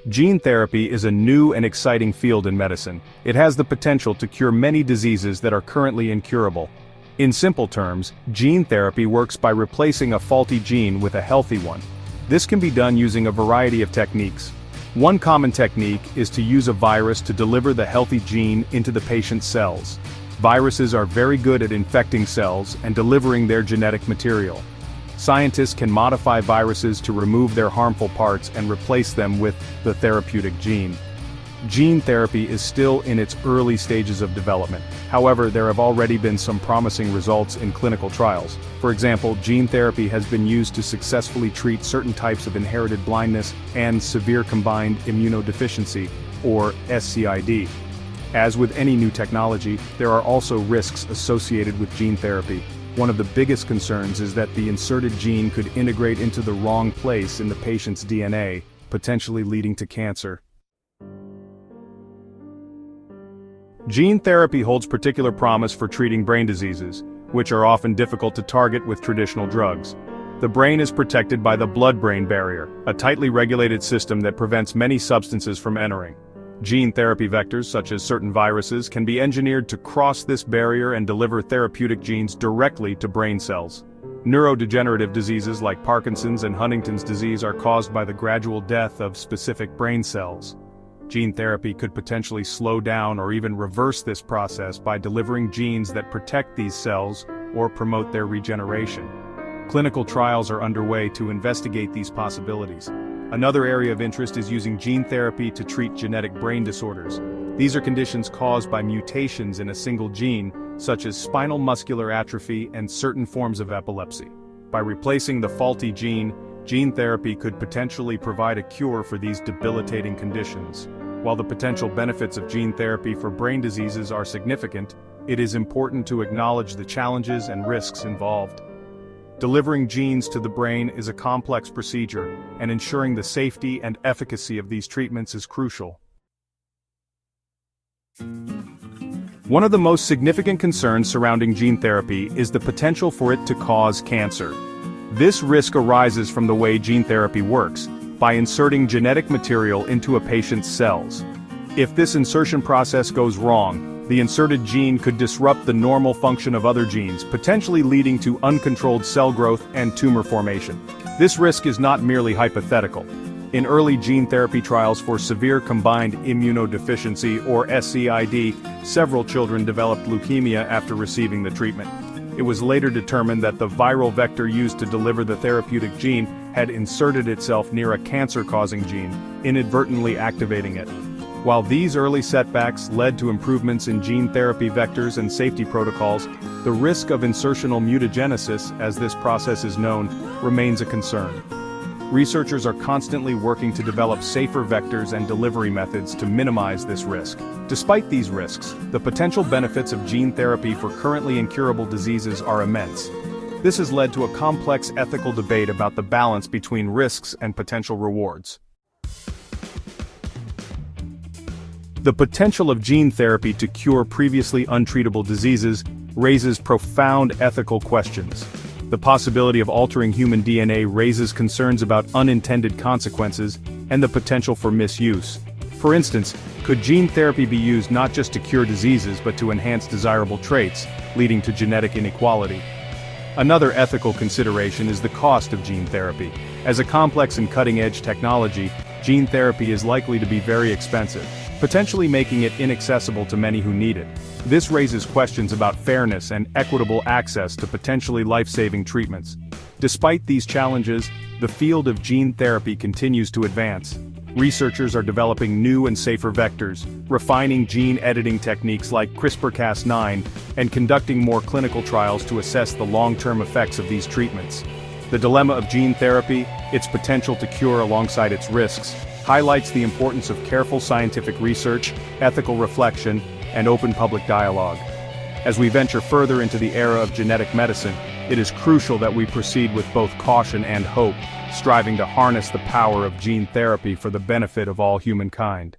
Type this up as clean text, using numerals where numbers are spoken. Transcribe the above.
Gene therapy is a new and exciting field in medicine. It has the potential to cure many diseases that are currently incurable. In simple terms, gene therapy works by replacing a faulty gene with a healthy one. This can be done using a variety of techniques. One common technique is to use a virus to deliver the healthy gene into the patient's cells. Viruses are very good at infecting cells and delivering their genetic material. Scientists can modify viruses to remove their harmful parts and replace them with the therapeutic gene. Gene therapy is still in its early stages of development. However, there have already been some promising results in clinical trials. For example, gene therapy has been used to successfully treat certain types of inherited blindness and severe combined immunodeficiency, or SCID. As with any new technology, there are also risks associated with gene therapy. One of the biggest concerns is that the inserted gene could integrate into the wrong place in the patient's DNA, potentially leading to cancer. Gene therapy holds particular promise for treating brain diseases, which are often difficult to target with traditional drugs. The brain is protected by the blood-brain barrier, a tightly regulated system that prevents many substances from entering. Gene therapy vectors such as certain viruses can be engineered to cross this barrier and deliver therapeutic genes directly to brain cells. Neurodegenerative diseases like Parkinson's and Huntington's disease are caused by the gradual death of specific brain cells. Gene therapy could potentially slow down or even reverse this process by delivering genes that protect these cells or promote their regeneration. Clinical trials are underway to investigate these possibilities. Another area of interest is using gene therapy to treat genetic brain disorders. These are conditions caused by mutations in a single gene, such as spinal muscular atrophy and certain forms of epilepsy. By replacing the faulty gene, gene therapy could potentially provide a cure for these debilitating conditions. While the potential benefits of gene therapy for brain diseases are significant, it is important to acknowledge the challenges and risks involved. Delivering genes to the brain is a complex procedure, and ensuring the safety and efficacy of these treatments is crucial. One of the most significant concerns surrounding gene therapy is the potential for it to cause cancer. This risk arises from the way gene therapy works, by inserting genetic material into a patient's cells. If this insertion process goes wrong, the inserted gene could disrupt the normal function of other genes, potentially leading to uncontrolled cell growth and tumor formation. This risk is not merely hypothetical. In early gene therapy trials for severe combined immunodeficiency, or SCID, several children developed leukemia after receiving the treatment. It was later determined that the viral vector used to deliver the therapeutic gene had inserted itself near a cancer-causing gene, inadvertently activating it. While these early setbacks led to improvements in gene therapy vectors and safety protocols, the risk of insertional mutagenesis, as this process is known, remains a concern. Researchers are constantly working to develop safer vectors and delivery methods to minimize this risk. Despite these risks, the potential benefits of gene therapy for currently incurable diseases are immense. This has led to a complex ethical debate about the balance between risks and potential rewards. The potential of gene therapy to cure previously untreatable diseases raises profound ethical questions. The possibility of altering human DNA raises concerns about unintended consequences and the potential for misuse. For instance, could gene therapy be used not just to cure diseases but to enhance desirable traits, leading to genetic inequality? Another ethical consideration is the cost of gene therapy. As a complex and cutting-edge technology, gene therapy is likely to be very expensive, potentially making it inaccessible to many who need it. This raises questions about fairness and equitable access to potentially life-saving treatments. Despite these challenges, the field of gene therapy continues to advance. Researchers are developing new and safer vectors, refining gene editing techniques like CRISPR-Cas9, and conducting more clinical trials to assess the long-term effects of these treatments. The dilemma of gene therapy, its potential to cure alongside its risks, highlights the importance of careful scientific research, ethical reflection, and open public dialogue. As we venture further into the era of genetic medicine, it is crucial that we proceed with both caution and hope, striving to harness the power of gene therapy for the benefit of all humankind.